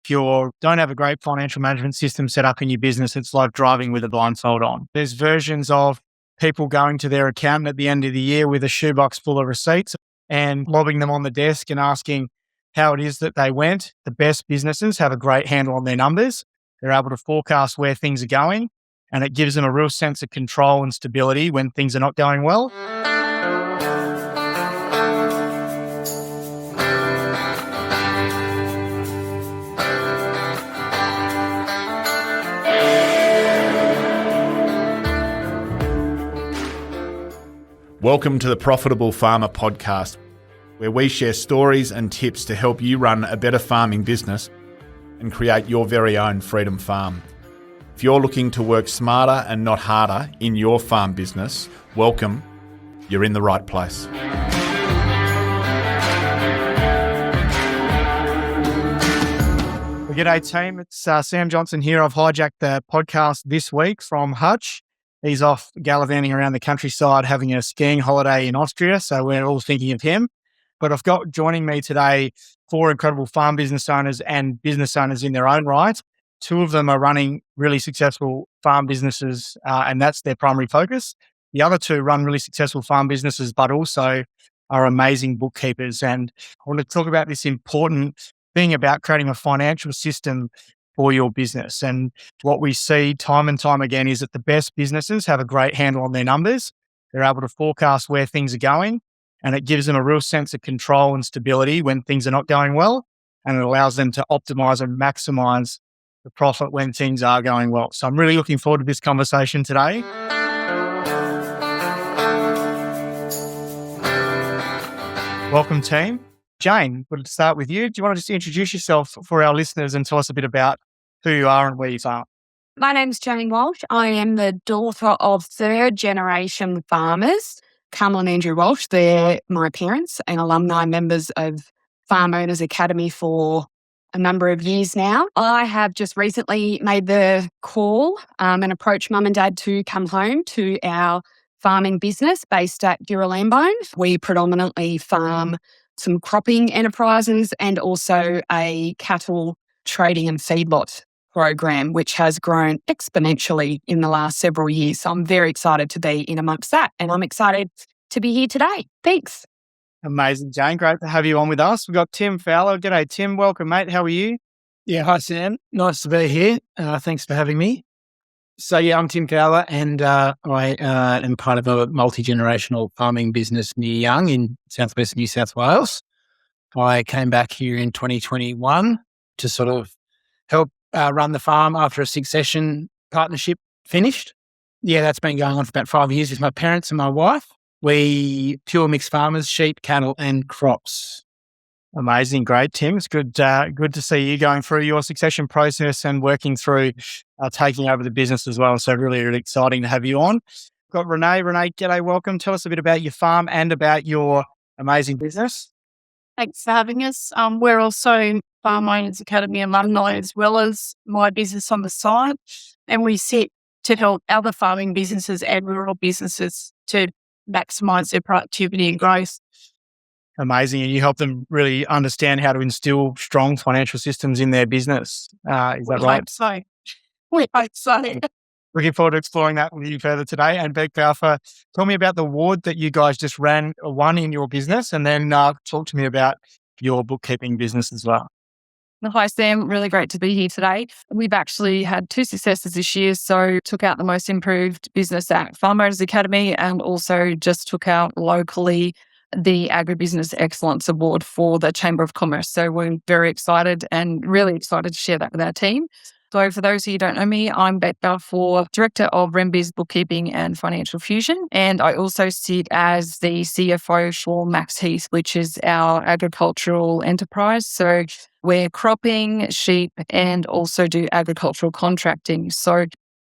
If you don't have a great financial management system set up in your business, it's like driving with a blindfold on. There's versions of people going to their accountant at the end of the year with a shoebox full of receipts and lobbing them on the desk and asking how it is that they went. The best businesses have a great handle on their numbers. They're able to forecast where things are going, and it gives them a real sense of control and stability when things are not going well. Welcome to the Profitable Farmer podcast, where we share stories and tips to help you run a better farming business and create your very own freedom farm. If you're looking to work smarter and not harder in your farm business, welcome. You're in the right place. Well, g'day team, it's Sam Johnsson here. I've hijacked the podcast this week from Hutch. He's off gallivanting around the countryside having a skiing holiday in Austria, so we're all thinking of him. But I've got joining me today 4 incredible farm business owners and business owners in their own right. 2 of them are running really successful farm businesses, and that's their primary focus. The other 2 run really successful farm businesses, but also are amazing bookkeepers. And I want to talk about this important thing about creating a financial system for your business. And what we see time and time again is that the best businesses have a great handle on their numbers. They're able to forecast where things are going, and it gives them a real sense of control and stability when things are not going well. And it allows them to optimize and maximize the profit when things are going well. So I'm really looking forward to this conversation today. Welcome, team. Jayne, we'll start with you. Do you want to just introduce yourself for our listeners and tell us a bit about who you are and where you are? My name's Jayne Walsh. I am the daughter of 3rd generation farmers, Carmel and Andrew Walsh. They're my parents and alumni members of Farm Owners Academy for a number of years now. I have just recently made the call and approached mum and dad to come home to our farming business based at Duralambone. We predominantly farm some cropping enterprises and also a cattle trading and feedlot program, which has grown exponentially in the last several years. So I'm very excited to be in amongst that, and I'm excited to be here today. Thanks. Amazing, Jayne. Great to have you on with us. We've got Tim Fowler. G'day, Tim. Welcome, mate. How are you? Yeah, hi, Sam. Nice to be here. Thanks for having me. So, I'm Tim Fowler, and I am part of a multi-generational farming business near Young in southwest New South Wales. I came back here in 2021 to sort of help run the farm after a succession partnership finished. Yeah, that's been going on for about 5 years with my parents and my wife. We pure mixed farmers, sheep, cattle and crops. Amazing. Great, Tim. It's good to see you going through your succession process and working through taking over the business as well. So really, really exciting to have you on. We've got Renee. Renee, g'day, welcome. Tell us a bit about your farm and about your amazing business. Thanks for having us. We're also Farm Owners Academy alumni as well as my business on the side. And we sit to help other farming businesses and rural businesses to maximise their productivity and growth. Amazing. And you help them really understand how to instill strong financial systems in their business. Is that right? We hope so. Looking forward to exploring that with you further today. And Bec Balfour, tell me about the award that you guys just won in your business, and then talk to me about your bookkeeping business as well. Hi, Sam. Really great to be here today. We've actually had 2 successes this year. So took out the most improved business at Farm Owners Academy, and also just took out locally the Agribusiness Excellence Award for the Chamber of Commerce. So we're very excited and really excited to share that with our team. So for those of you who don't know me, I'm Bec Balfour, Director of Rembiz Bookkeeping and Financial Fusion. And I also sit as the CFO for Max Heath, which is our agricultural enterprise. So we're cropping, sheep, and also do agricultural contracting. So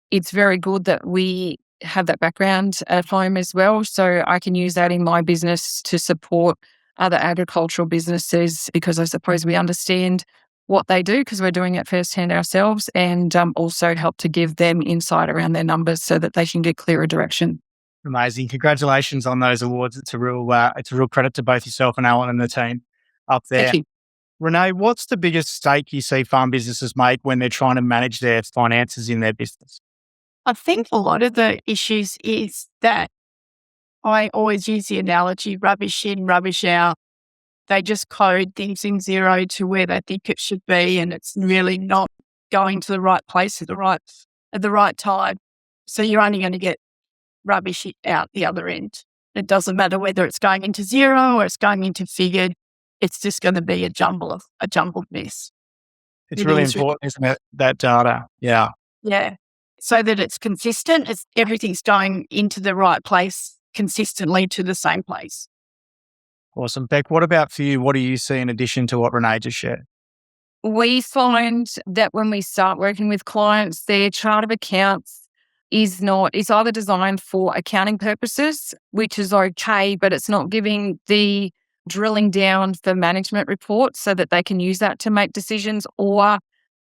it's very good that we have that background at home as well. So I can use that in my business to support other agricultural businesses, because I suppose we understand what they do because we're doing it firsthand ourselves, and also help to give them insight around their numbers so that they can get clearer direction. Amazing. Congratulations on those awards. It's a real credit to both yourself and Alan and the team up there. Thank you. Renee, what's the biggest mistake you see farm businesses make when they're trying to manage their finances in their business? I think a lot of the issues is that I always use the analogy rubbish in, rubbish out. They just code things in Xero to where they think it should be, and it's really not going to the right place at the right time. So you're only going to get rubbish out the other end. It doesn't matter whether it's going into Xero or it's going into Figured. It's just going to be a jumbled mess. It's really important, isn't it? That data. Yeah. Yeah. So that it's consistent. Everything's going into the right place consistently to the same place. Awesome. Bec, what about for you? What do you see in addition to what Renee just shared? We find that when we start working with clients, their chart of accounts is either designed for accounting purposes, which is okay, but it's not giving the drilling down for management reports so that they can use that to make decisions. Or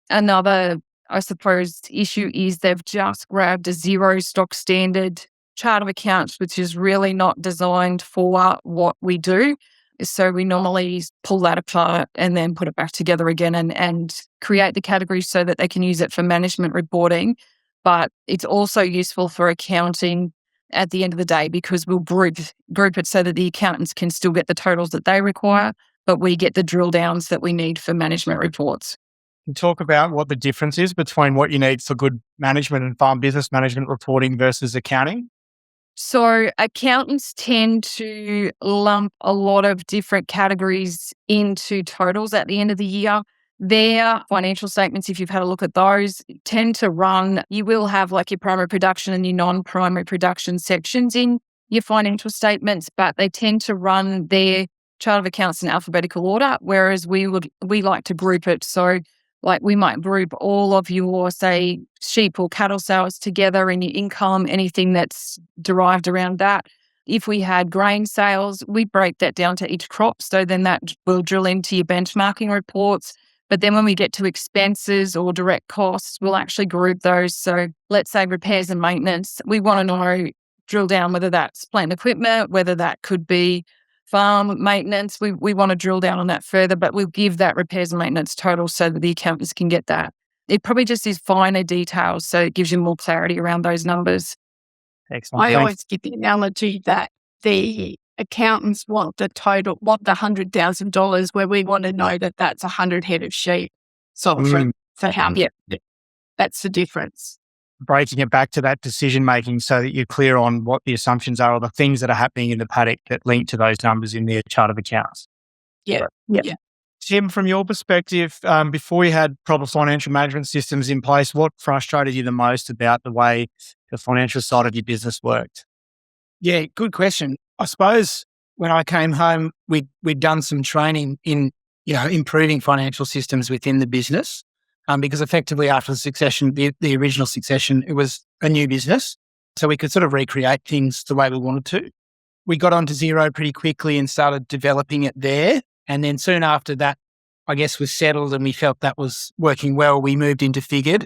another, I suppose, issue is they've just grabbed a Xero stock standard chart of accounts, which is really not designed for what we do. So we normally pull that apart and then put it back together again and create the categories so that they can use it for management reporting. But it's also useful for accounting at the end of the day because we'll group it so that the accountants can still get the totals that they require, but we get the drill downs that we need for management reports. Can you talk about what the difference is between what you need for good management and farm business management reporting versus accounting? So accountants tend to lump a lot of different categories into totals at the end of the year. Their financial statements, if you've had a look at those, tend to run, you will have like your primary production and your non-primary production sections in your financial statements, but they tend to run their chart of accounts in alphabetical order, whereas we like to group it. So like we might group all of your, say, sheep or cattle sales together and your income, anything that's derived around that. If we had grain sales, we break that down to each crop. So then that will drill into your benchmarking reports. But then when we get to expenses or direct costs, we'll actually group those. So let's say repairs and maintenance. We want to know, drill down whether that's plant equipment, whether that could be farm maintenance. We want to drill down on that further, but we'll give that repairs and maintenance total so that the accountants can get that. It probably just is finer details, so it gives you more clarity around those numbers. Excellent. I always give the analogy that the accountants want the $100,000 where we want to know that that's 100 head of sheep sold for how many. Yep. That's the difference. Breaking it back to that decision making so that you're clear on what the assumptions are or the things that are happening in the paddock that link to those numbers in their chart of accounts. Yeah. Right. Yeah. Tim, from your perspective, before you had proper financial management systems in place, what frustrated you the most about the way the financial side of your business worked? Yeah, good question. I suppose when I came home, we'd done some training in, improving financial systems within the business. Because effectively after the succession, the original succession, it was a new business. So we could sort of recreate things the way we wanted to. We got onto Xero pretty quickly and started developing it there. And then soon after that, I guess, was settled and we felt that was working well, we moved into Figured.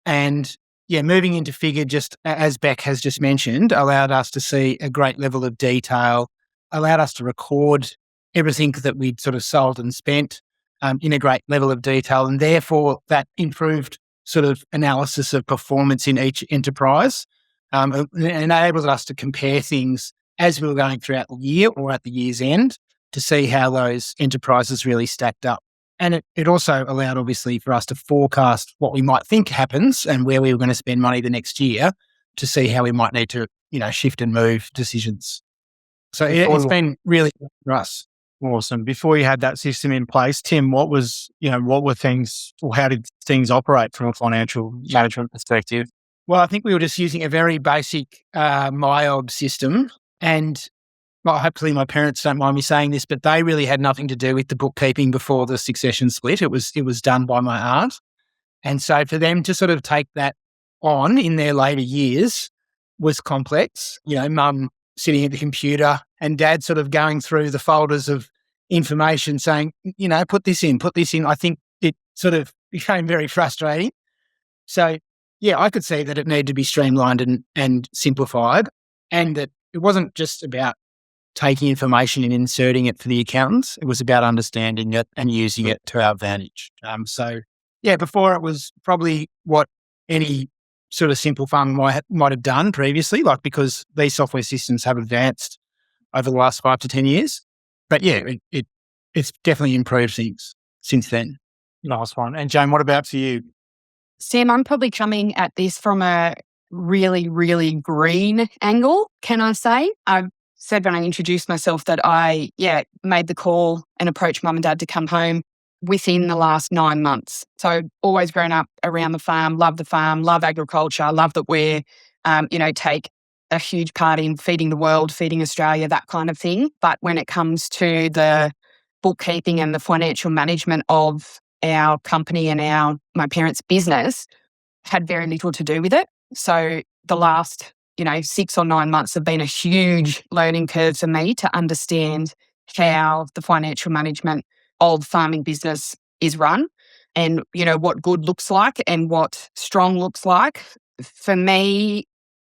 And moving into Figured, just as Bec has just mentioned, allowed us to see a great level of detail, allowed us to record everything that we'd sort of sold and spent in a great level of detail. And therefore, that improved sort of analysis of performance in each enterprise and enabled us to compare things as we were going throughout the year or at the year's end to see how those enterprises really stacked up. And it also allowed, obviously, for us to forecast what we might think happens and where we were going to spend money the next year to see how we might need to, shift and move decisions. So it's been really good for us. Awesome. Before you had that system in place, Tim, what were things, or how did things operate from a financial management perspective? Well, I think we were just using a very basic MyOb system, and hopefully my parents don't mind me saying this, but they really had nothing to do with the bookkeeping before the succession split. It was done by my aunt, and so for them to sort of take that on in their later years was complex. Mum sitting at the computer and Dad sort of going through the folders of information saying, put this in. I think it sort of became very frustrating. So, I could see that it needed to be streamlined and simplified, and that it wasn't just about taking information and inserting it for the accountants. It was about understanding it and using it to our advantage. Before it was probably what any sort of simple farmer might have done previously, like because these software systems have advanced over the last 5 to 10 years. But it's definitely improved things since then. Nice one. And Jayne, what about for you? Sam, I'm probably coming at this from a really, really green angle, can I say? I said when I introduced myself that I made the call and approached mum and dad to come home within the last 9 months. So always grown up around the farm, love agriculture, love that we're, take a huge part in feeding the world, feeding Australia, that kind of thing. But when it comes to the bookkeeping and the financial management of our company and my parents' business, had very little to do with it. So the last, 6 or 9 months have been a huge learning curve for me to understand how the financial management of farming business is run and, what good looks like and what strong looks like. For me,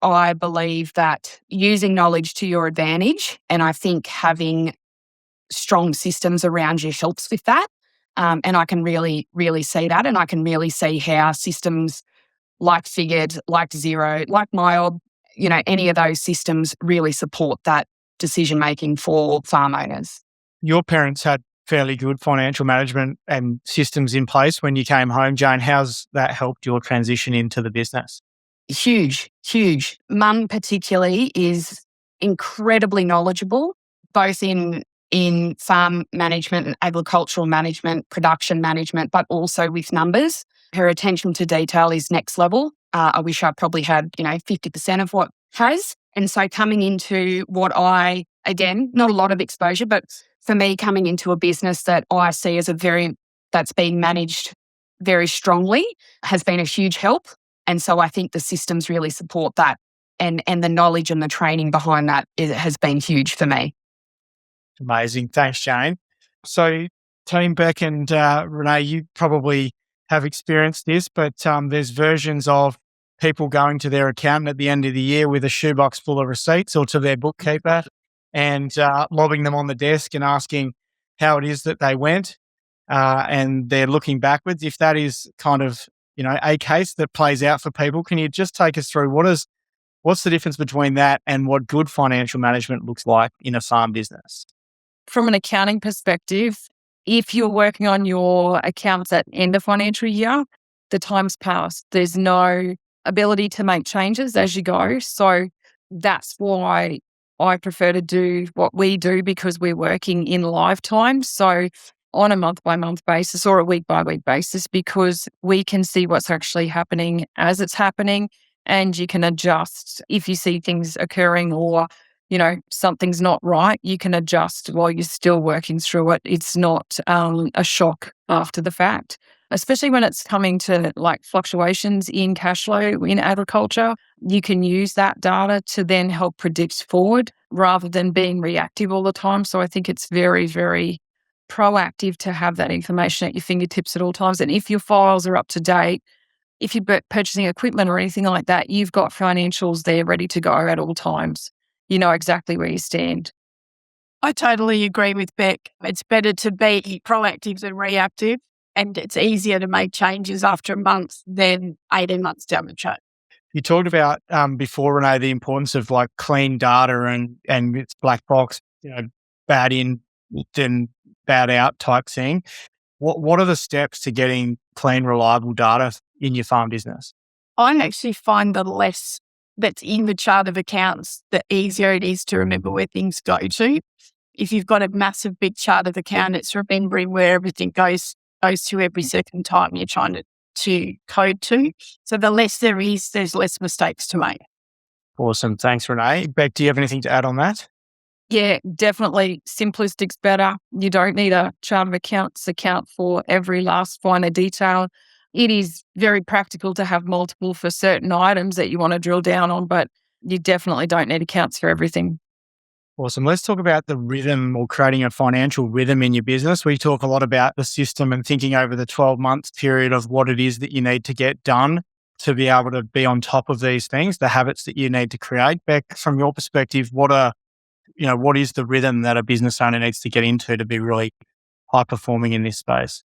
I believe that using knowledge to your advantage, and I think having strong systems around you helps with that. And I can really, really see that. And I can really see how systems like Figured, like Xero, like MyOb, any of those systems really support that decision-making for farm owners. Your parents had fairly good financial management and systems in place when you came home, Jayne. How's that helped your transition into the business? Huge, huge. Mum particularly is incredibly knowledgeable, both in farm management and agricultural management, production management, but also with numbers. Her attention to detail is next level. I wish I probably had, 50% of what has. And so coming into what again, not a lot of exposure, but for me, coming into a business that I see as that's being managed very strongly has been a huge help. And so I think the systems really support that. And the knowledge and the training behind that has been huge for me. Amazing. Thanks, Jayne. So team Bec and Renee, you probably have experienced this, but there's versions of people going to their accountant at the end of the year with a shoebox full of receipts or to their bookkeeper and lobbing them on the desk and asking how it is that they went. And they're looking backwards. If that is kind of, a case that plays out for people, can you just take us through what's the difference between that and what good financial management looks like in a farm business? From an accounting perspective, if you're working on your accounts at end of financial year, the time's passed. There's no ability to make changes as you go. So that's why I prefer to do what we do, because we're working in live time. So on a month-by-month basis or a week-by-week basis, because we can see what's actually happening as it's happening, and you can adjust if you see things occurring or something's not right. You can adjust while you're still working through it. It's not a shock after the fact, especially when it's coming to like fluctuations in cash flow in agriculture. You can use that data to then help predict forward rather than being reactive all the time. So I think it's very, very proactive to have that information at your fingertips at all times. And if your files are up to date, if you're purchasing equipment or anything like that, you've got financials there ready to go at all times. You know exactly where you stand. I totally agree with Bec. It's better to be proactive than reactive, and it's easier to make changes after a month than 18 months down the track. You talked about before, Renee, the importance of like clean data and it's black box, bad in, then bad out type thing. What are the steps to getting clean, reliable data in your farm business? I actually find the less that's in the chart of accounts, the easier it is to remember where things go to. If you've got a massive big chart of account, it's remembering where everything goes to every second time you're trying to code to. So the less there is, there's less mistakes to make. Awesome. Thanks, Renee. Bec, do you have anything to add on that? Yeah, definitely. Simplistic's better. You don't need a chart of accounts account for every last finer detail. It is very practical to have multiple for certain items that you want to drill down on, but you definitely don't need accounts for everything. Awesome. Let's talk about the rhythm or creating a financial rhythm in your business. We talk a lot about the system and thinking over the 12-month period of what it is that you need to get done to be able to be on top of these things, the habits that you need to create. Bec, from your perspective, what are what is the rhythm that a business owner needs to get into to be really high performing in this space?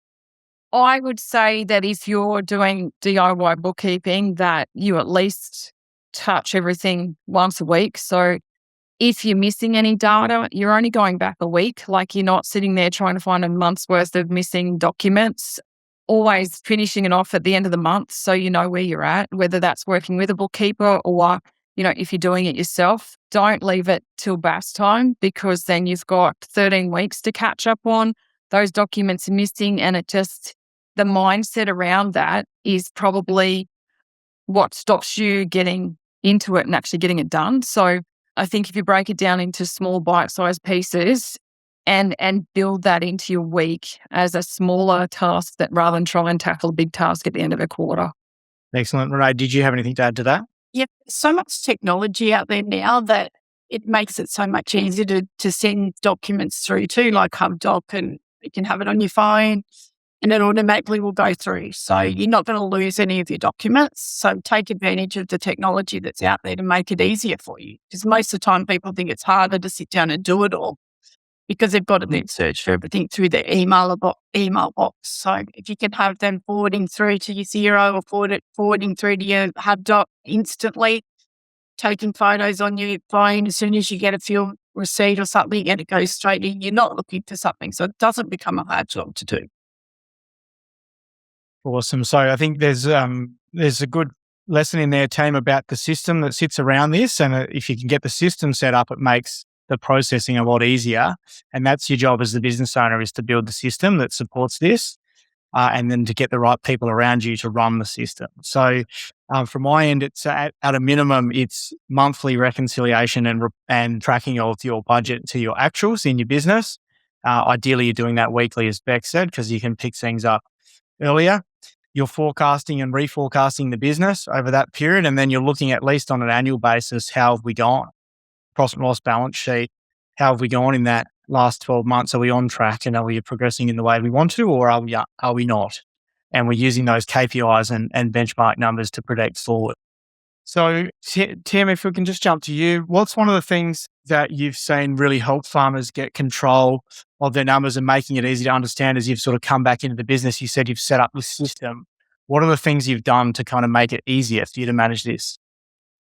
I would say that if you're doing DIY bookkeeping, that you at least touch everything once a week. So if you're missing any data, you're only going back a week. Like, you're not sitting there trying to find a month's worth of missing documents, always finishing it off at the end of the month so you know where you're at, whether that's working with a bookkeeper or, if you're doing it yourself. Don't leave it till BAS time, because then you've got 13 weeks to catch up on. Those documents are missing, and the mindset around that is probably what stops you getting into it and actually getting it done. So I think if you break it down into small bite-sized pieces and build that into your week as a smaller task, that rather than try and tackle a big task at the end of a quarter. Excellent. Renee, did you have anything to add to that? Yep. So much technology out there now that it makes it so much easier to send documents through to, like HubDoc, and you can have it on your phone and it automatically will go through. So you're not going to lose any of your documents. So take advantage of the technology that's out there to make it easier for you. Because most of the time people think it's harder to sit down and do it all, because they've got to then search for everything through their email box. So if you can have them forwarding through to your Xero or forwarding through to your HubDoc instantly, taking photos on your phone as soon as you get a fuel receipt or something, and it goes straight in. You're not looking for something, so it doesn't become a hard job to do. Awesome. So I think there's a good lesson in there, team, about the system that sits around this. And if you can get the system set up, it makes the processing a lot easier. And that's your job as the business owner, is to build the system that supports this, and then to get the right people around you to run the system. So from my end, it's at a minimum, it's monthly reconciliation and tracking of your budget to your actuals in your business. Ideally, you're doing that weekly, as Bec said, because you can pick things up earlier. You're forecasting and reforecasting the business over that period, and then you're looking at least on an annual basis, how have we gone? Profit and loss balance sheet, how have we gone in that last 12 months? Are we on track, and are we progressing in the way we want to, or are we not? And we're using those KPIs and benchmark numbers to predict forward. So Tim, if we can just jump to you, what's one of the things that you've seen really help farmers get control of their numbers and making it easy to understand as you've sort of come back into the business? You said you've set up this system. What are the things you've done to kind of make it easier for you to manage this?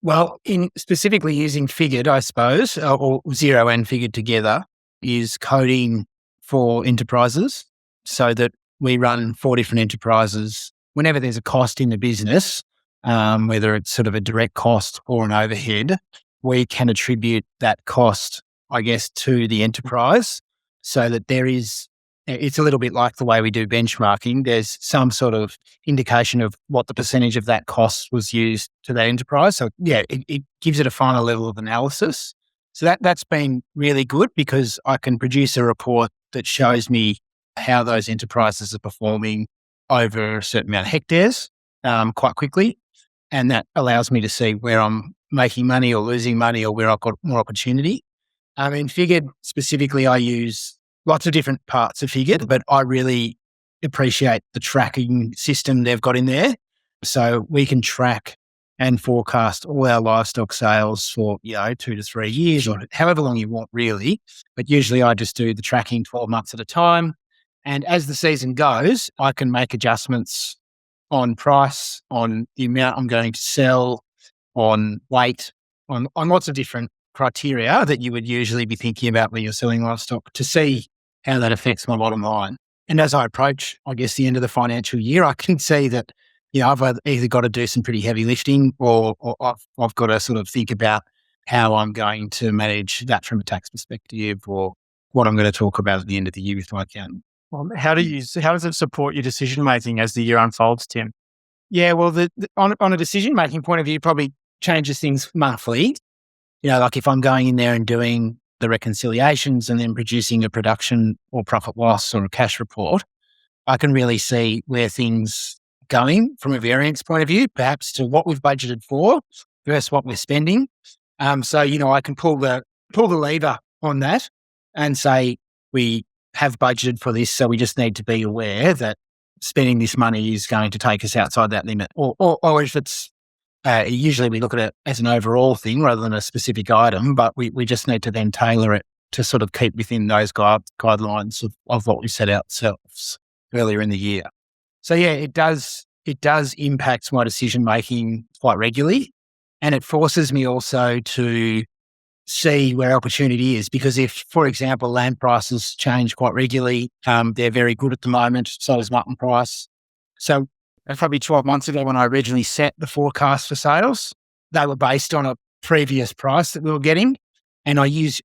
Well, in specifically using Figured, I suppose, or Xero and Figured together, is coding for enterprises, so that we run 4 different enterprises. Whenever there's a cost in the business, whether it's sort of a direct cost or an overhead, we can attribute that cost, I guess, to the enterprise, so that it's a little bit like the way we do benchmarking. There's some sort of indication of what the percentage of that cost was used to that enterprise. So yeah, it gives it a final level of analysis. So that's been really good, because I can produce a report that shows me how those enterprises are performing over a certain amount of hectares quite quickly. And that allows me to see where I'm making money or losing money, or where I've got more opportunity. In Figured specifically, I use lots of different parts of Figured, but I really appreciate the tracking system they've got in there. So we can track and forecast all our livestock sales for, 2 to 3 years, or however long you want, really. But usually I just do the tracking 12 months at a time. And as the season goes, I can make adjustments on price, on the amount I'm going to sell, on weight, on lots of different criteria that you would usually be thinking about when you're selling livestock, to see how that affects my bottom line. And as I approach, I guess, the end of the financial year, I can see that, I've either got to do some pretty heavy lifting, or I've got to sort of think about how I'm going to manage that from a tax perspective, or what I'm going to talk about at the end of the year with my accountant. Well, how does it support your decision making as the year unfolds, Tim? Yeah, well, on a decision making point of view, probably changes things monthly. Like if I'm going in there and doing the reconciliations and then producing a production or profit loss or a cash report, I can really see where things going from a variance point of view, perhaps to what we've budgeted for versus what we're spending. So I can pull the lever on that and say, we have budgeted for this, so we just need to be aware that spending this money is going to take us outside that limit. Or if it's Usually we look at it as an overall thing rather than a specific item, but we just need to then tailor it to sort of keep within those guidelines of what we set ourselves earlier in the year. So yeah, it does impact my decision making quite regularly, and it forces me also to see where opportunity is, because if, for example, land prices change quite regularly, they're very good at the moment, so is mutton price. So probably 12 months ago when I originally set the forecast for sales, they were based on a previous price that we were getting, and I used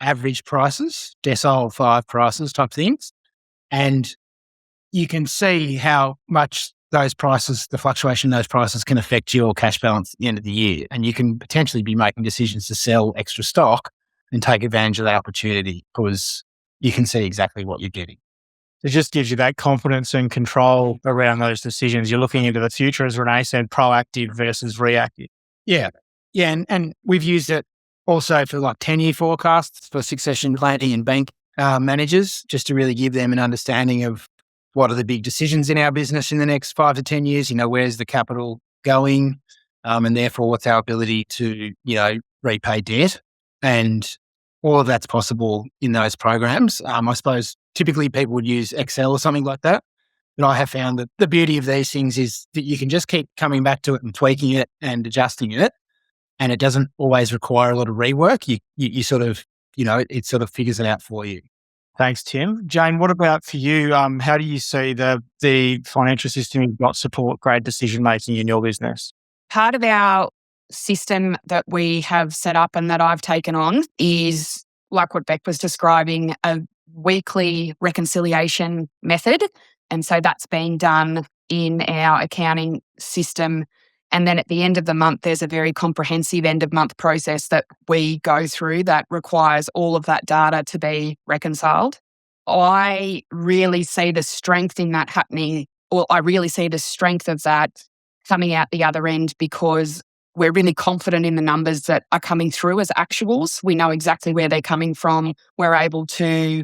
average prices, decile 5 prices type things, and you can see how much those prices, the fluctuation in those prices can affect your cash balance at the end of the year. And you can potentially be making decisions to sell extra stock and take advantage of the opportunity because you can see exactly what you're getting. It just gives you that confidence and control around those decisions. You're looking into the future, as Renee said, proactive versus reactive. Yeah. And we've used it also for like 10-year forecasts for succession planning and bank managers, just to really give them an understanding of what are the big decisions in our business in the next 5 to 10 years? Where's the capital going? And therefore, what's our ability to, repay debt? And all of that's possible in those programs. I suppose typically people would use Excel or something like that. But I have found that the beauty of these things is that you can just keep coming back to it and tweaking it and adjusting it. And it doesn't always require a lot of rework. You sort of, it sort of figures it out for you. Thanks, Tim. Jayne, what about for you? How do you see the financial system you've got support great decision-making in your business? Part of our system that we have set up and that I've taken on is, like what Bec was describing, a weekly reconciliation method. And so that's being done in our accounting system. And then at the end of the month, there's a very comprehensive end of month process that we go through that requires all of that data to be reconciled. I really see the strength in that happening, or I really see the strength of that coming out the other end, because we're really confident in the numbers that are coming through as actuals. We know exactly where they're coming from. We're able to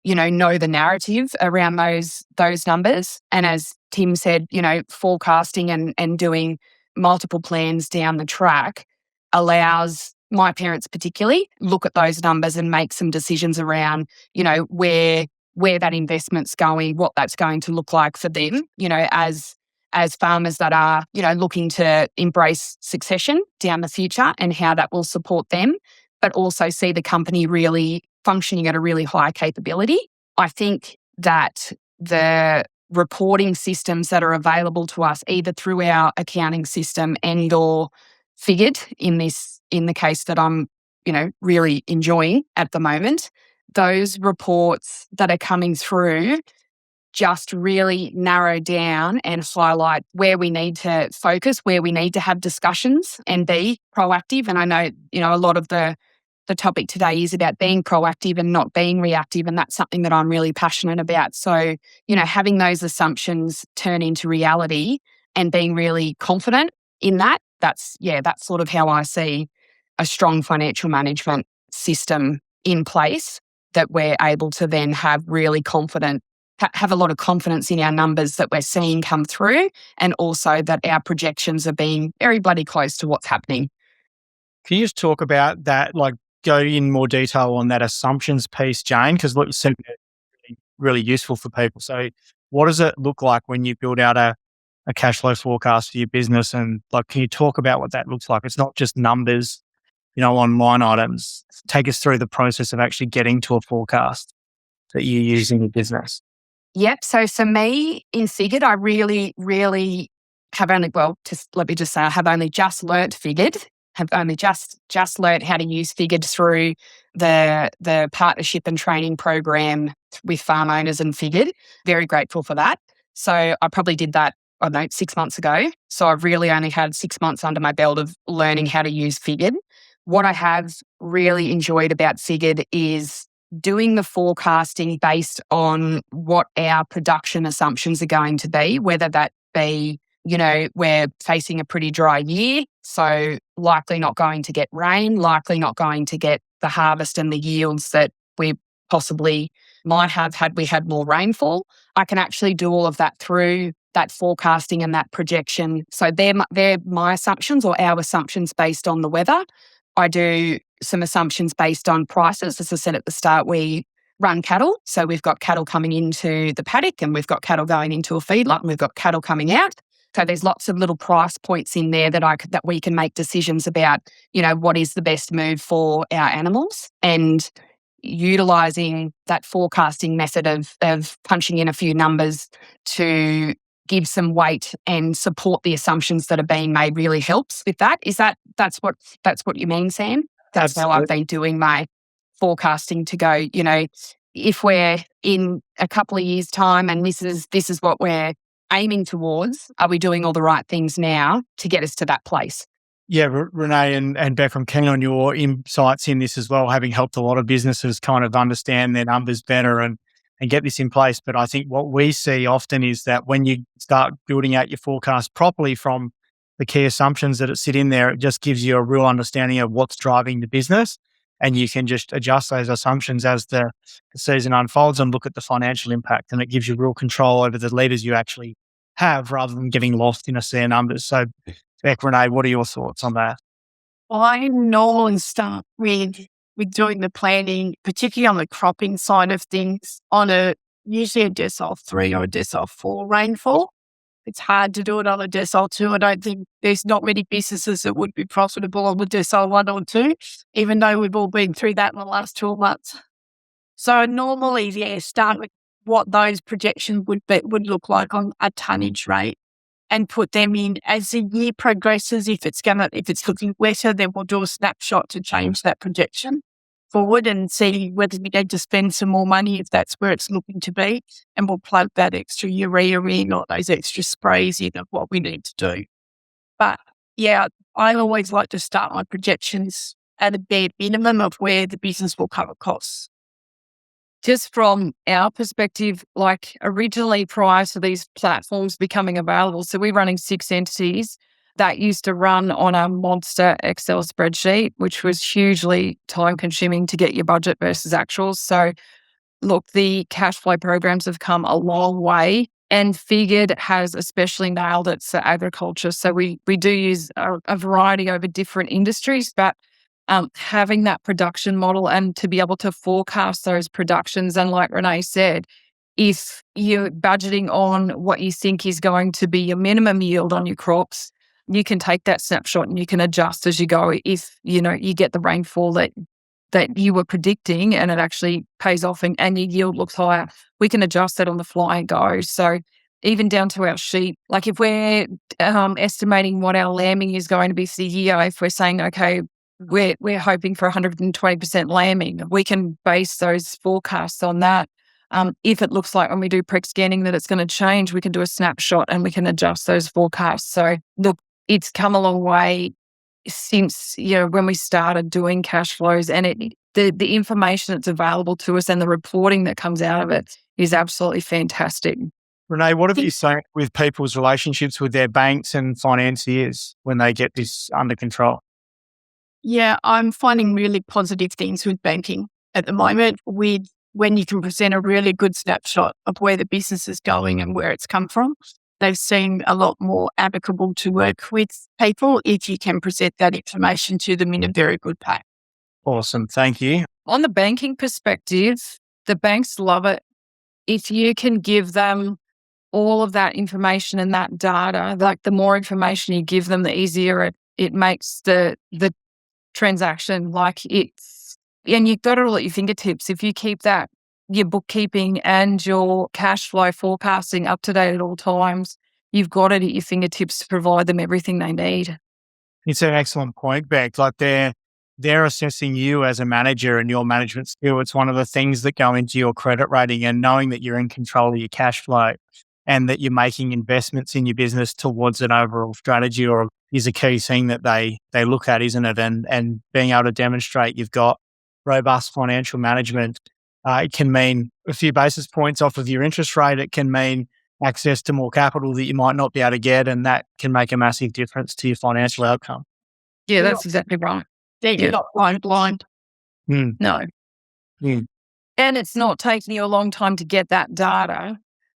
know the narrative around those numbers. And as Tim said, forecasting and doing multiple plans down the track allows my parents particularly look at those numbers and make some decisions around, where that investment's going, what that's going to look like for them, as farmers that are, looking to embrace succession down the future and how that will support them, but also see the company really functioning at a really high capability. I think that the reporting systems that are available to us, either through our accounting system and or figured in the case that I'm, really enjoying at the moment, those reports that are coming through just really narrow down and highlight where we need to focus, where we need to have discussions and be proactive. And I know, a lot of the topic today is about being proactive and not being reactive. And that's something that I'm really passionate about. So, having those assumptions turn into reality and being really confident in that's sort of how I see a strong financial management system in place, that we're able to then have really have a lot of confidence in our numbers that we're seeing come through, and also that our projections are being very bloody close to what's happening. Can you just talk about that, go in more detail on that assumptions piece, Jayne? Because what you said is really useful for people. So what does it look like when you build out a cash flow forecast for your business? And can you talk about what that looks like? It's not just numbers, on line items. Take us through the process of actually getting to a forecast that you use in your business. Yep. So for me in Figured, I really, really have only, let me just say, I have only just learnt Figured, have only just learnt how to use Figured through the partnership and training program with farm owners and Figured. Very grateful for that. So I probably did that, 6 months ago. So I've really only had 6 months under my belt of learning how to use Figured. What I have really enjoyed about Figured is doing the forecasting based on what our production assumptions are going to be, whether that be, we're facing a pretty dry year, so likely not going to get rain, likely not going to get the harvest and the yields that we possibly might have had we had more rainfall. I can actually do all of that through that forecasting and that projection. So they're my assumptions or our assumptions based on the weather. I do some assumptions based on prices. As I said at the start, we run cattle. So we've got cattle coming into the paddock and we've got cattle going into a feedlot and we've got cattle coming out. So there's lots of little price points in there that we can make decisions about, what is the best move for our animals, and utilising that forecasting method of punching in a few numbers to give some weight and support the assumptions that are being made really helps with that. That's what you mean, Sam? That's Absolutely. how I've been doing my forecasting to go, if we're in a couple of years' time and this is what we're aiming towards, are we doing all the right things now to get us to that place? Yeah, Renee and Bec, I'm keen on your insights in this as well, having helped a lot of businesses kind of understand their numbers better and get this in place. But I think what we see often is that when you start building out your forecast properly from the key assumptions that sit in there, it just gives you a real understanding of what's driving the business. And you can just adjust those assumptions as the season unfolds and look at the financial impact. And it gives you real control over the leaders you actually have rather than getting lost in a sea of numbers. So, Bec, Renee, what are your thoughts on that? I normally start with doing the planning, particularly on the cropping side of things, on usually a decile 3 or a decile 4 rainfall. It's hard to do it on a decile 2. I don't think there's not many businesses that would be profitable on the decile 1 or 2, even though we've all been through that in the last 12 months. So normally, start with what those projections would look like on a tonnage rate and put them in as the year progresses. If it's looking wetter, then we'll do a snapshot to change that projection forward and see whether we need to spend some more money if that's where it's looking to be, and we'll plug that extra urea in or those extra sprays in of what we need to do. But I always like to start my projections at a bare minimum of where the business will cover costs. Just from our perspective, like originally prior to these platforms becoming available, so we're running 6 entities that used to run on a monster Excel spreadsheet, which was hugely time consuming to get your budget versus actuals. So look, the cash flow programs have come a long way, and Figured has especially nailed it for agriculture. So we do use a variety over different industries, but having that production model and to be able to forecast those productions. And like Renee said, if you're budgeting on what you think is going to be your minimum yield on your crops, you can take that snapshot and you can adjust as you go. If, you get the rainfall that you were predicting and it actually pays off and your yield looks higher, we can adjust that on the fly and go. So even down to our sheep, like if we're estimating what our lambing is going to be for the year, if we're saying, okay, we're hoping for 120% lambing, we can base those forecasts on that. If it looks like when we do preg scanning that it's going to change, we can do a snapshot and we can adjust those forecasts. So look, it's come a long way since when we started doing cash flows, and the information that's available to us and the reporting that comes out of it is absolutely fantastic. Renee, what have you seen with people's relationships with their banks and financiers when they get this under control? Yeah, I'm finding really positive things with banking at the moment. When you can present a really good snapshot of where the business is going and where it's come from, they've seemed a lot more amicable to work with people if you can present that information to them in a very good pack. Awesome. Thank you. On the banking perspective, the banks love it. If you can give them all of that information and that data, like the more information you give them, the easier it makes the transaction. And you've got it all at your fingertips. If you keep that, your bookkeeping and your cash flow forecasting up to date at all times, you've got it at your fingertips to provide them everything they need. It's an excellent point, Bec. Like they're assessing you as a manager and your management skill. It's one of the things that go into your credit rating, and knowing that you're in control of your cash flow and that you're making investments in your business towards an overall strategy or is a key thing that they look at, isn't it? And being able to demonstrate you've got robust financial management. It can mean a few basis points off of your interest rate. It can mean access to more capital that you might not be able to get, and that can make a massive difference to your financial outcome. Yeah, that's exactly right. You're not blind. No. Mm. And it's not taking you a long time to get that data.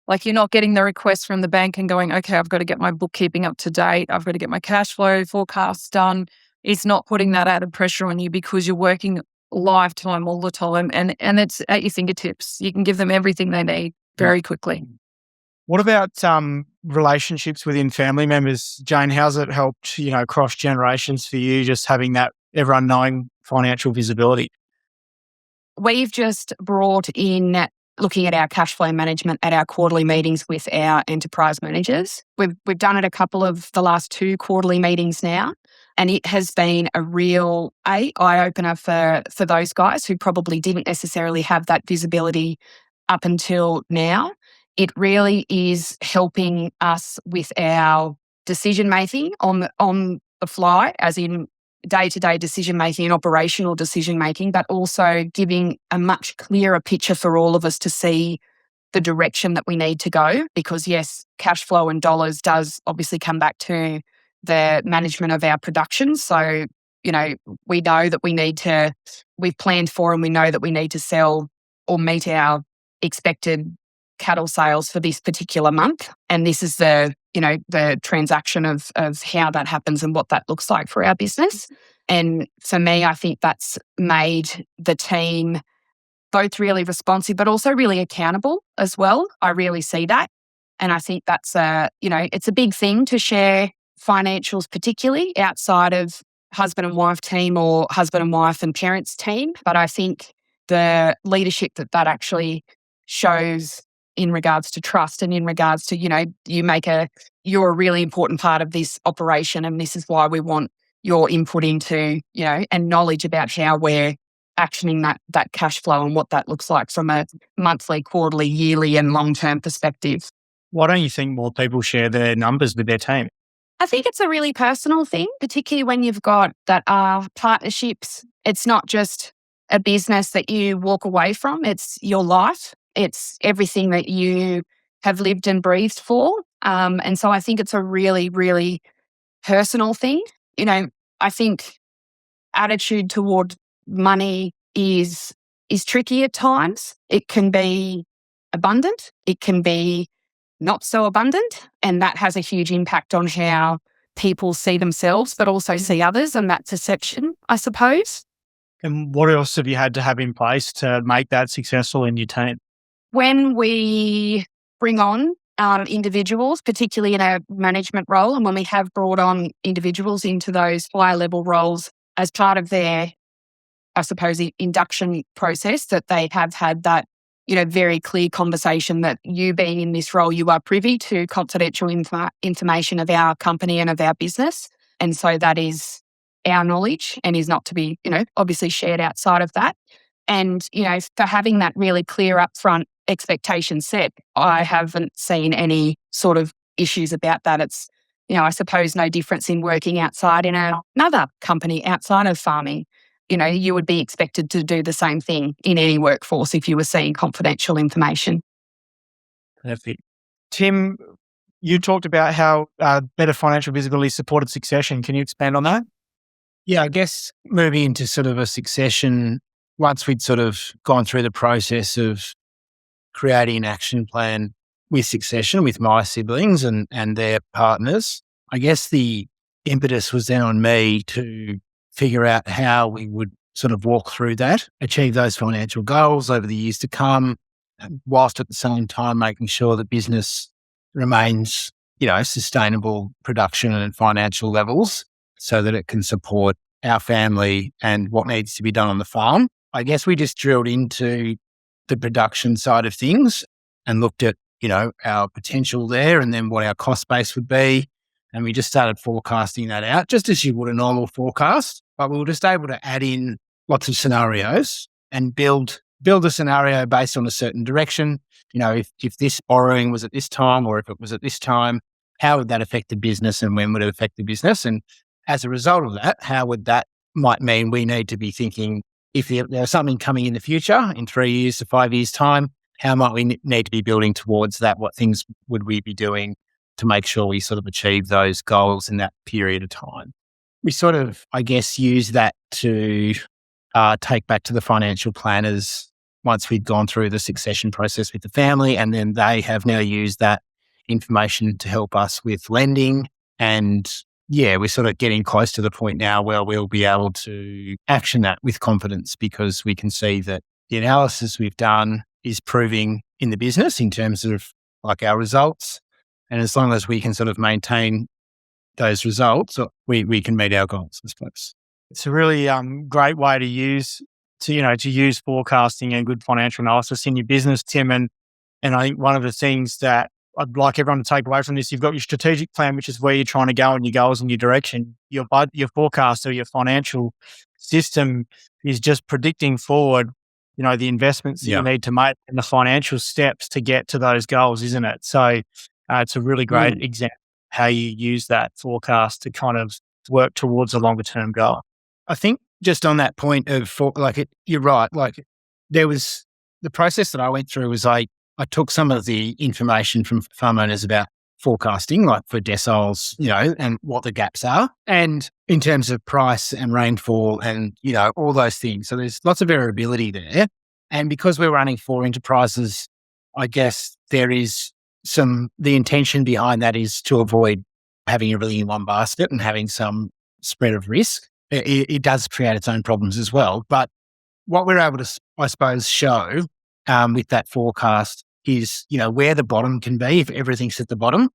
Like, you're not getting the request from the bank and going, okay, I've got to get my bookkeeping up to date. I've got to get my cash flow forecasts done. It's not putting that added pressure on you because you're working lifetime all the time, and it's at your fingertips. You can give them everything they need very quickly. What about relationships within family members, Jayne? How's it helped, cross generations for you, just having that everyone knowing financial visibility? We've just brought in looking at our cash flow management at our quarterly meetings with our enterprise managers. We've done it a couple of the last 2 quarterly meetings now, and it has been a real eye-opener for those guys who probably didn't necessarily have that visibility up until now. It really is helping us with our decision-making on the fly, as in day-to-day decision-making and operational decision-making, but also giving a much clearer picture for all of us to see the direction that we need to go. Because yes, cash flow and dollars does obviously come back to the management of our production. So, we know that we've planned for and we know that we need to sell or meet our expected cattle sales for this particular month. And this is the transaction of how that happens and what that looks like for our business. And for me, I think that's made the team both really responsive, but also really accountable as well. I really see that. And I think that's it's a big thing to share financials, particularly outside of husband and wife team or husband and wife and parents team. But I think the leadership that actually shows in regards to trust and in regards to, you're a really important part of this operation, and this is why we want your input into, and knowledge about how we're actioning that cash flow and what that looks like from a monthly, quarterly, yearly and long-term perspective. Why don't you think more people share their numbers with their team? I think it's a really personal thing, particularly when you've got that partnerships. It's not just a business that you walk away from, it's your life. It's everything that you have lived and breathed for. And so I think it's a really, really personal thing. I think attitude toward money is tricky at times. It can be abundant. It can be not so abundant. And that has a huge impact on how people see themselves, but also see others. And that perception, I suppose. And what else have you had to have in place to make that successful in your team? When we bring on individuals, particularly in a management role, and when we have brought on individuals into those higher level roles as part of their, I suppose, induction process, that they have had that, very clear conversation that you being in this role, you are privy to confidential information of our company and of our business. And so that is our knowledge and is not to be, obviously shared outside of that. And, for having that really clear upfront expectation set, I haven't seen any sort of issues about that. It's, I suppose no difference in working outside in another company outside of farming. You would be expected to do the same thing in any workforce if you were seeing confidential information. Perfect. Tim, you talked about how better financial visibility supported succession. Can you expand on that? Yeah, I guess moving into sort of a succession, once we'd sort of gone through the process of creating an action plan with succession with my siblings and their partners, I guess the impetus was then on me to figure out how we would sort of walk through that, achieve those financial goals over the years to come, whilst at the same time making sure the business remains, sustainable production and financial levels so that it can support our family and what needs to be done on the farm. I guess we just drilled into the production side of things and looked at, our potential there and then what our cost base would be. And we just started forecasting that out, just as you would a normal forecast. But we were just able to add in lots of scenarios and build a scenario based on a certain direction. If this borrowing was at this time or if it was at this time, how would that affect the business and when would it affect the business? And as a result of that, how would that might mean we need to be thinking, if there's something coming in the future, in 3 years to 5 years' time, how might we need to be building towards that? What things would we be doing to make sure we sort of achieve those goals in that period of time? We sort of, I guess, use that to take back to the financial planners once we'd gone through the succession process with the family. And then they have now used that information to help us with lending. And yeah, we're sort of getting close to the point now where we'll be able to action that with confidence, because we can see that the analysis we've done is proving in the business in terms of like our results. And as long as we can sort of maintain those results, we can meet our goals, I suppose. It's a really great way to use forecasting and good financial analysis in your business, Tim. And I think one of the things that I'd like everyone to take away from this, you've got your strategic plan, which is where you're trying to go and your goals and your direction. Your forecast or your financial system is just predicting forward, the investments that you need to make and the financial steps to get to those goals, isn't it? So it's a really great example of how you use that forecast to kind of work towards a longer term goal. I think just on that point of you're right. Like there was the process that I went through was I took some of the information from farm owners about forecasting, like for deciles, and what the gaps are, and in terms of price and rainfall and, all those things. So there's lots of variability there. And because we're running 4 enterprises, I guess there is the intention behind that is to avoid having everything in one basket and having some spread of risk. It does create its own problems as well. But what we're able to, I suppose, show with that forecast is, where the bottom can be if everything's at the bottom,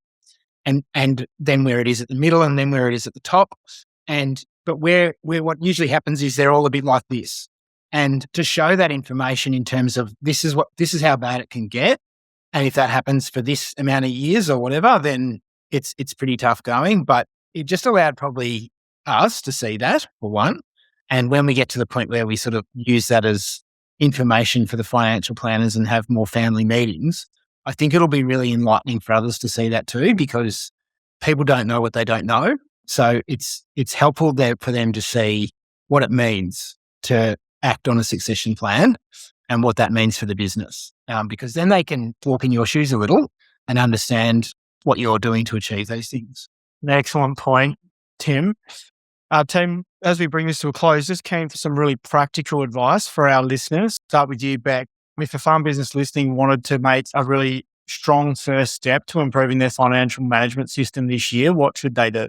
and then where it is at the middle, and then where it is at the top. But where what usually happens is they're all a bit like this. And to show that information in terms of this is how bad it can get, and if that happens for this amount of years or whatever, then it's pretty tough going. But it just allowed probably us to see that, for one. And when we get to the point where we sort of use that as information for the financial planners and have more family meetings, I think it'll be really enlightening for others to see that too, because people don't know what they don't know. So it's helpful there for them to see what it means to act on a succession plan and what that means for the business, because then they can walk in your shoes a little and understand what you're doing to achieve those things. An excellent point, Tim. Tim, as we bring this to a close, just came for some really practical advice for our listeners. Start with you, Bec. If a farm business listening wanted to make a really strong first step to improving their financial management system this year, what should they do?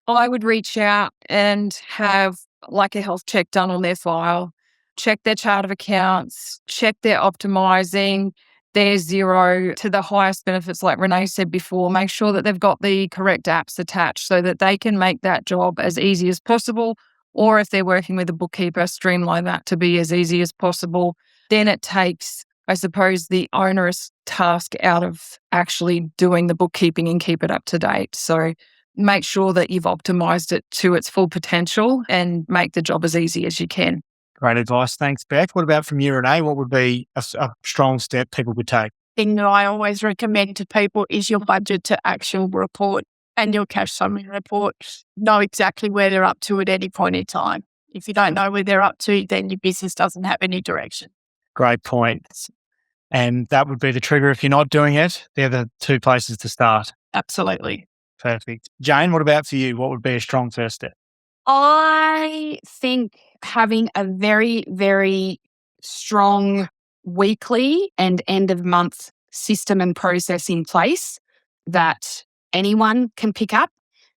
I would reach out and have like a health check done on their file, check their chart of accounts, check their optimizing, their zero to the highest benefits, like Renee said before. Make sure that they've got the correct apps attached so that they can make that job as easy as possible. Or if they're working with a bookkeeper, streamline that to be as easy as possible. Then it takes, I suppose, the onerous task out of actually doing the bookkeeping and keep it up to date. So make sure that you've optimized it to its full potential and make the job as easy as you can. Great advice. Thanks, Bec. What about from you, Renee? What would be a strong step people would take? Thing that I always recommend to people is your budget to actual report and your cash summary report. Know exactly where they're up to at any point in time. If you don't know where they're up to, then your business doesn't have any direction. Great point. And that would be the trigger if you're not doing it. They're the 2 places to start. Absolutely. Perfect. Jayne, what about for you? What would be a strong first step? I think having a very, very strong weekly and end of month system and process in place that anyone can pick up,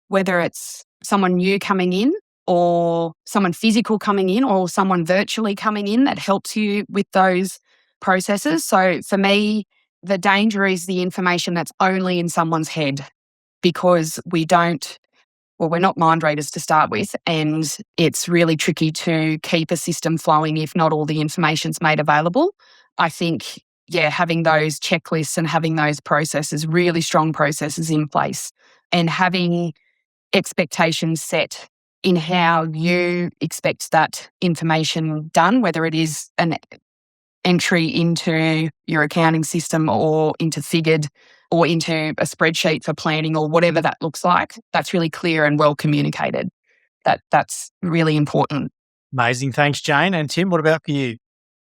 whether it's someone new coming in or someone physical coming in or someone virtually coming in, that helps you with those processes. So for me, the danger is the information that's only in someone's head, because we're not mind readers to start with, and it's really tricky to keep a system flowing if not all the information's made available. I think, having those checklists and having those processes, really strong processes in place, and having expectations set in how you expect that information done, whether it is an entry into your accounting system or into Figured or into a spreadsheet for planning or whatever that looks like, that's really clear and well communicated. That's really important. Amazing. Thanks, Jayne. And Tim, what about for you?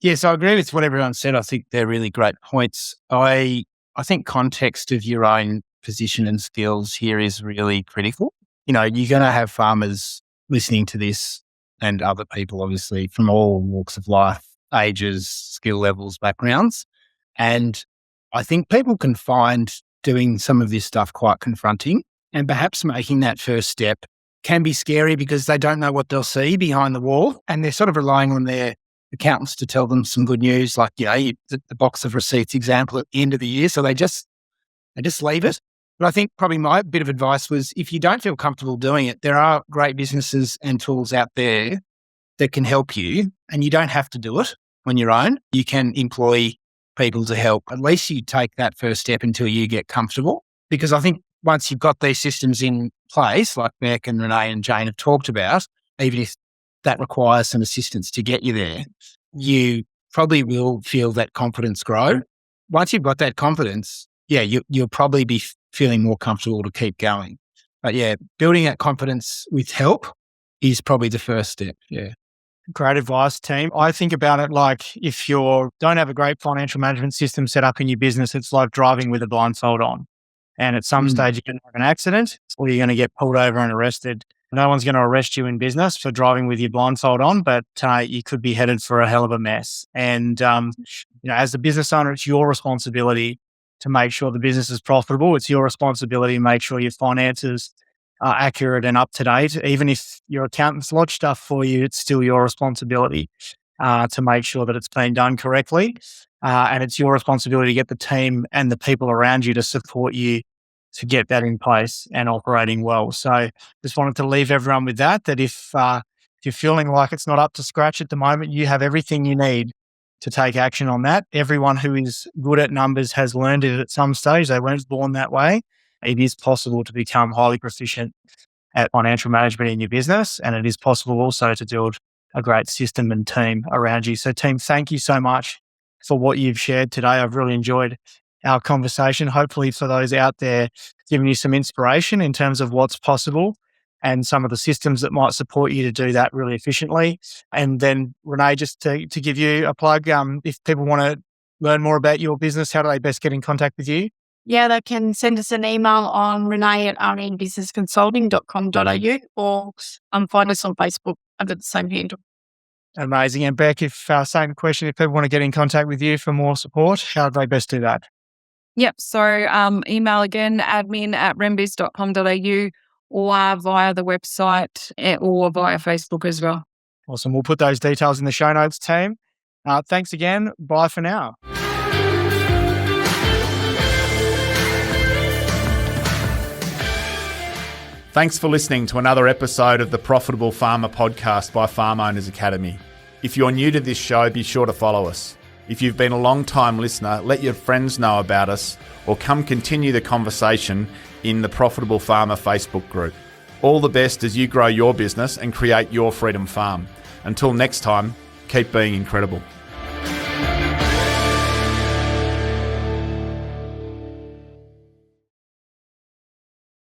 Yes, I agree with what everyone said. I think they're really great points. I think context of your own position and skills here is really critical. You're going to have farmers listening to this and other people, obviously, from all walks of life. ages, skill levels, backgrounds. And I think people can find doing some of this stuff quite confronting, and perhaps making that first step can be scary because they don't know what they'll see behind the wall, and they're sort of relying on their accountants to tell them some good news, like, the box of receipts example at the end of the year. So they just leave it. But I think probably my bit of advice was, if you don't feel comfortable doing it, there are great businesses and tools out there that can help you, and you don't have to do it on your own. You can employ people to help. At least you take that first step until you get comfortable. Because I think once you've got these systems in place, like Bec and Renee and Jayne have talked about, even if that requires some assistance to get you there, you probably will feel that confidence grow. Once you've got that confidence, you'll probably be feeling more comfortable to keep going. But building that confidence with help is probably the first step. Yeah. Great advice, team. I think about it like, if you don't have a great financial management system set up in your business, it's like driving with a blindfold on. And at some stage, you're going to have an accident, or you're going to get pulled over and arrested. No one's going to arrest you in business for driving with your blindfold on, but you could be headed for a hell of a mess. And as the business owner, it's your responsibility to make sure the business is profitable. It's your responsibility to make sure your finances are accurate and up to date. Even if your accountants lodge stuff for you, it's still your responsibility to make sure that it's being done correctly. And it's your responsibility to get the team and the people around you to support you to get that in place and operating well. So just wanted to leave everyone with that if you're feeling like it's not up to scratch at the moment, you have everything you need to take action on that. Everyone who is good at numbers has learned it at some stage. They weren't born that way. It is possible to become highly proficient at financial management in your business, and it is possible also to build a great system and team around you. So team, thank you so much for what you've shared today. I've really enjoyed our conversation. Hopefully for those out there, giving you some inspiration in terms of what's possible and some of the systems that might support you to do that really efficiently. And then Renee, just to give you a plug, if people want to learn more about your business, how do they best get in contact with you? Yeah, they can send us an email on renee@rnbusinessconsulting.com.au, or find us on Facebook under the same handle. Amazing. And Bec, same question, if people want to get in contact with you for more support, how do they best do that? Yep. So email again, admin@renbiz.com.au, or via the website, or via Facebook as well. Awesome. We'll put those details in the show notes, team. Thanks again. Bye for now. Thanks for listening to another episode of the Profitable Farmer podcast by Farm Owners Academy. If you're new to this show, be sure to follow us. If you've been a long-time listener, let your friends know about us, or come continue the conversation in the Profitable Farmer Facebook group. All the best as you grow your business and create your freedom farm. Until next time, keep being incredible.